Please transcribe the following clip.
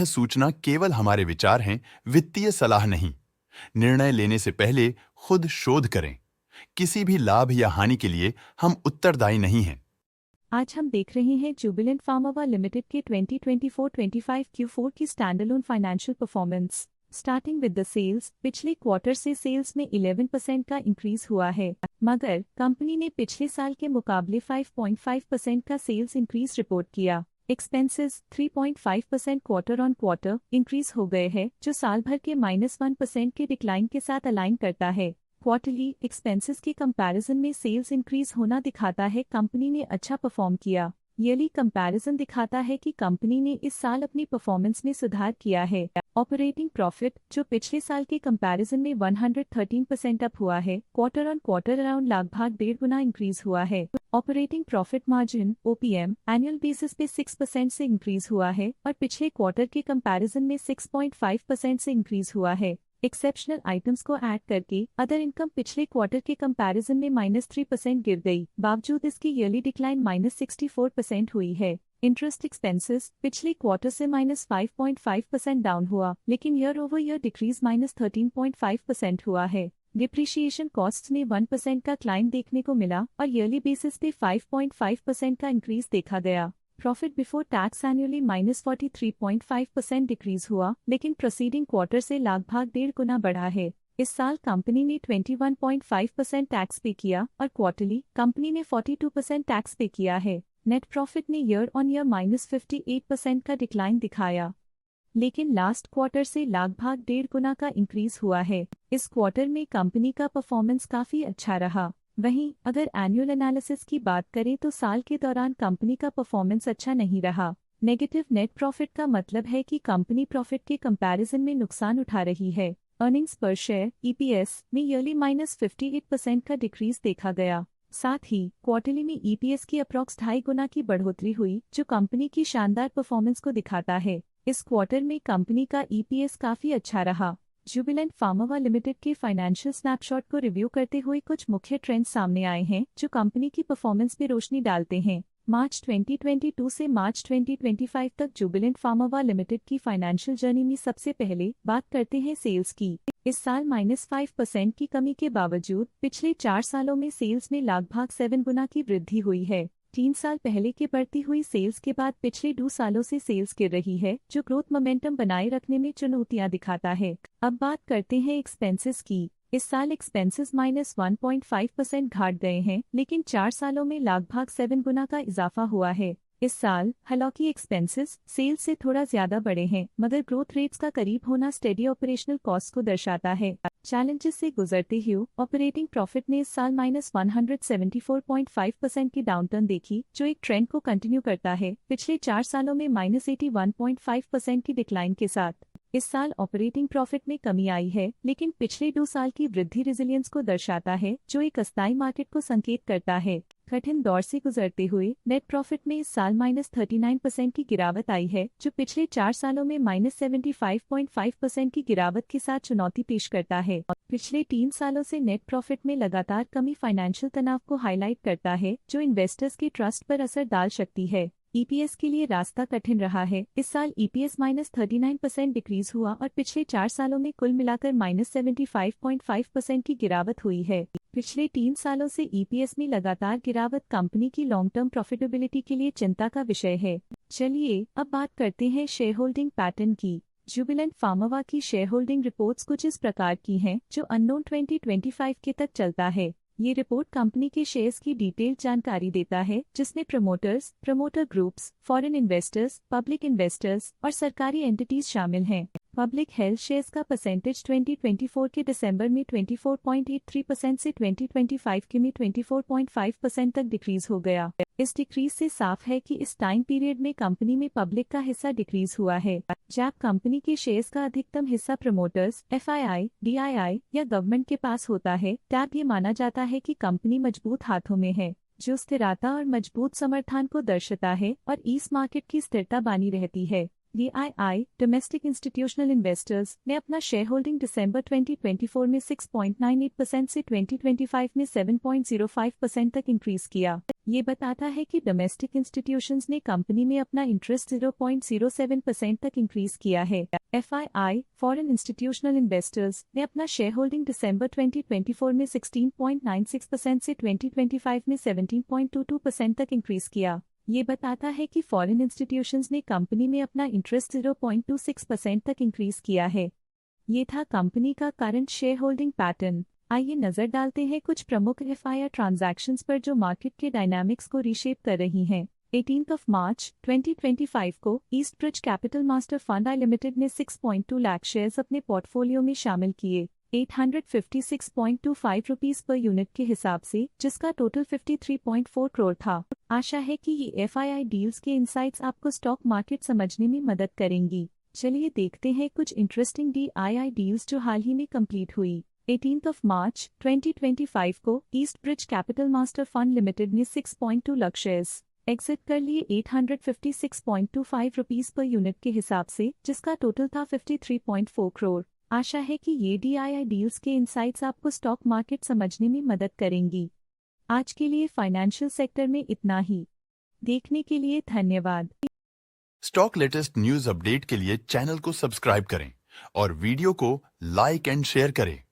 सूचना केवल हमारे विचार हैं, वित्तीय सलाह नहीं। निर्णय लेने से पहले खुद शोध करें। किसी भी लाभ या हानि के लिए हम उत्तरदायी नहीं हैं। आज हम देख रहे हैं जुबिलेंट फार्मावा लिमिटेड के 2024-25 Q4 की standalone financial performance. Starting with the sales, पिछले क्वार्टर से सेल्स में 11% का इंक्रीज हुआ है, मगर कंपनी ने पिछले साल के मुकाबले 5.5% का सेल्स इंक्रीज रिपोर्ट किया। Expenses 3.5% quarter on quarter increase हो गए हैं, जो साल भर के -1% के डिक्लाइन के साथ अलाइन करता है। क्वार्टरली एक्सपेंसेस के कंपैरिजन में सेल्स इंक्रीज होना दिखाता है कंपनी ने अच्छा परफॉर्म किया। ईयरली कंपैरिजन दिखाता है कि कंपनी ने इस साल अपनी परफॉर्मेंस में सुधार किया है। ऑपरेटिंग प्रॉफिट, जो पिछले साल के कंपैरिजन में 113% अप हुआ है, क्वार्टर ऑन क्वार्टर अराउंड लगभग 1.5 गुना इंक्रीज हुआ है। Operating profit margin (OPM) annual basis पे 6% से इंक्रीज हुआ है और पिछले क्वार्टर के कंपैरिजन में 6.5% से इंक्रीज हुआ है। एक्सेप्शनल आइटम्स को ऐड करके अदर इनकम पिछले क्वार्टर के कंपैरिजन में -3% गिर गई, बावजूद इसकी ईयरली डिक्लाइन -64% हुई है। इंटरेस्ट एक्सपेंसेस पिछले क्वार्टर से -5.5% डाउन हुआ, लेकिन ईयर ओवर ईयर डिक्रीज -13.5% हुआ है। डिप्रिशिएशन कॉस्ट्स में 1% का क्लाइम देखने को मिला और ईयरली बेसिस पे 5.5% का इंक्रीज देखा गया। Profit before tax annually -43.5% decrease हुआ, लेकिन प्रोसीडिंग क्वार्टर से लगभग 1.5 गुना बढ़ा है। इस साल कंपनी ने 21.5% टैक्स पे किया और क्वार्टरली कंपनी ने 42% टैक्स पे किया है। नेट प्रॉफिट ने ईयर ऑन ईयर -58% का डिक्लाइन दिखाया, लेकिन लास्ट क्वार्टर से लगभग 1.5 गुना का इंक्रीज हुआ है। इस क्वार्टर में कंपनी का परफॉर्मेंस काफी अच्छा रहा। वहीं अगर एनुअल एनालिसिस की बात करें तो साल के दौरान कंपनी का परफॉर्मेंस अच्छा नहीं रहा। नेगेटिव नेट प्रॉफिट का मतलब है कि कंपनी प्रॉफिट के कंपैरिजन में नुकसान उठा रही है। अर्निंग्स पर शेयर (EPS) में ईयरली -58% का डिक्रीज देखा गया। साथ ही क्वार्टरली में EPS की अप्रॉक्स 2.5 गुना की बढ़ोतरी हुई, जो कंपनी की शानदार परफॉर्मेंस को दिखाता है। इस क्वार्टर में कंपनी का EPS काफी अच्छा रहा। जुबिलेंट फार्मावा लिमिटेड के फाइनेंशियल स्नैपशॉट को रिव्यू करते हुए कुछ मुख्य ट्रेंड्स सामने आए हैं, जो कंपनी की परफॉर्मेंस में रोशनी डालते हैं। मार्च 2022 से मार्च 2025 तक जुबिलेंट फार्मावा लिमिटेड की फाइनेंशियल जर्नी में सबसे पहले बात करते हैं सेल्स की। इस साल -5% की कमी के बावजूद पिछले 4 सालों में सेल्स में लगभग 7 गुना की वृद्धि हुई है। 3 साल पहले के बढ़ती हुई सेल्स के बाद पिछले 2 सालों से सेल्स गिर रही है, जो ग्रोथ मोमेंटम बनाए रखने में चुनौतियां दिखाता है। अब बात करते हैं एक्सपेंसेस की। इस साल एक्सपेंसेस -1.5% घट गए हैं, लेकिन 4 सालों में लगभग 7 गुना का इजाफा हुआ है। इस साल हालांकि एक्सपेंसेस सेल्स से थोड़ा ज्यादा बढ़े हैं, मगर ग्रोथ रेट्स का करीब होना स्टेडी ऑपरेशनल कॉस्ट को दर्शाता है। चैलेंजेस से गुजरते हुए ऑपरेटिंग प्रॉफिट ने इस साल -174.5% की डाउनटर्न देखी, जो एक ट्रेंड को कंटिन्यू करता है पिछले 4 सालों में -81.5% की डिक्लाइन के साथ। इस साल ऑपरेटिंग प्रॉफिट में कमी आई है, लेकिन पिछले 2 साल की वृद्धि रेजिलियंस को दर्शाता है, जो एक अस्थायी मार्केट को संकेत करता है। कठिन दौर से गुजरते हुए नेट प्रॉफिट में इस साल -39% की गिरावट आई है, जो पिछले 4 सालों में -75.5% की गिरावट के साथ चुनौती पेश करता है। पिछले 3 सालों से नेट प्रॉफिट में लगातार कमी फाइनेंशियल तनाव को हाईलाइट करता है, जो इन्वेस्टर्स के ट्रस्ट पर असर डाल सकती है। EPS के लिए रास्ता कठिन रहा है। इस साल EPS -39% डिक्रीज हुआ और पिछले 4 सालों में कुल मिलाकर -75.5% की गिरावट हुई है। पिछले 3 सालों से EPS में लगातार गिरावट कंपनी की लॉन्ग टर्म प्रॉफिटेबिलिटी के लिए चिंता का विषय है। चलिए अब बात करते हैं शेयर होल्डिंग पैटर्न की। जुबिलेंट फार्मावा की शेयर होल्डिंग रिपोर्ट्स कुछ इस प्रकार की हैं, जो अननोन 2025 के तक चलता है। ये रिपोर्ट कंपनी के शेयर्स की डिटेल्ड जानकारी देता है, जिसमें promoters, promoter groups, foreign investors, public investors और सरकारी एंटिटीज शामिल हैं। पब्लिक हेल्थ शेयर्स का परसेंटेज 2024 के दिसंबर में 24.83% से 2025 के में 24.5% तक डिक्रीज हो गया। इस डिक्रीज से साफ है कि इस टाइम पीरियड में कंपनी में पब्लिक का हिस्सा डिक्रीज हुआ है। जब कंपनी के शेयर्स का अधिकतम हिस्सा प्रमोटर्स, FII, DII या गवर्नमेंट के पास होता है, तब ये माना जाता है कि कंपनी मजबूत हाथों में है, जो स्थिरता और मजबूत समर्थन को दर्शाता है और इस मार्केट की स्थिरता बनी रहती है। DII डोमेस्टिक इंस्टीट्यूशनल इन्वेस्टर्स ने अपना शेयर होल्डिंग दिसंबर 2024 में 6.98% से 2025 में 7.05% तक इंक्रीज किया। ये बताता है कि डोमेस्टिक इंस्टीट्यूशंस ने कंपनी में अपना इंटरेस्ट 0.07% तक इंक्रीज किया है। FII फॉरेन इंस्टीट्यूशनल इन्वेस्टर्स ने अपना शेयर होल्डिंग दिसंबर 2024 में 16.96% से 2025 में 17.22% तक इंक्रीज किया। ये बताता है कि फॉरेन इंस्टीट्यूशंस ने कंपनी में अपना इंटरेस्ट 0.26% तक इंक्रीज किया है। ये था कंपनी का करंट शेयर होल्डिंग पैटर्न। आइए नजर डालते हैं कुछ प्रमुख FII ट्रांजैक्शंस पर जो मार्केट के डायनामिक्स को रीशेप कर रही हैं। 18 मार्च 2025 को east bridge capital master fund आई लिमिटेड ने 6.2 लाख शेयर्स अपने पोर्टफोलियो में शामिल किए 856.25 रुपीस पर यूनिट के हिसाब से, जिसका टोटल 53.4 करोड़ था। आशा है कि ये FII डील्स के इनसाइट्स आपको स्टॉक मार्केट समझने में मदद करेंगी। चलिए देखते हैं कुछ इंटरेस्टिंग DII डील्स जो हाल ही में कंप्लीट हुई। 18 मार्च 2025 को east bridge capital master fund limited ने 6.2 लाख शेयर्स एग्जिट कर लिए 856.25 रुपीस पर यूनिट के हिसाब से, जिसका टोटल था 53.4 करोड़। आशा है कि ये DII डील्स के इनसाइट्स आपको स्टॉक मार्केट समझने में मदद करेंगी। आज के लिए फाइनेंशियल सेक्टर में इतना ही। देखने के लिए धन्यवाद। स्टॉक लेटेस्ट न्यूज अपडेट के लिए चैनल को सब्सक्राइब करें और वीडियो को लाइक एंड शेयर करें।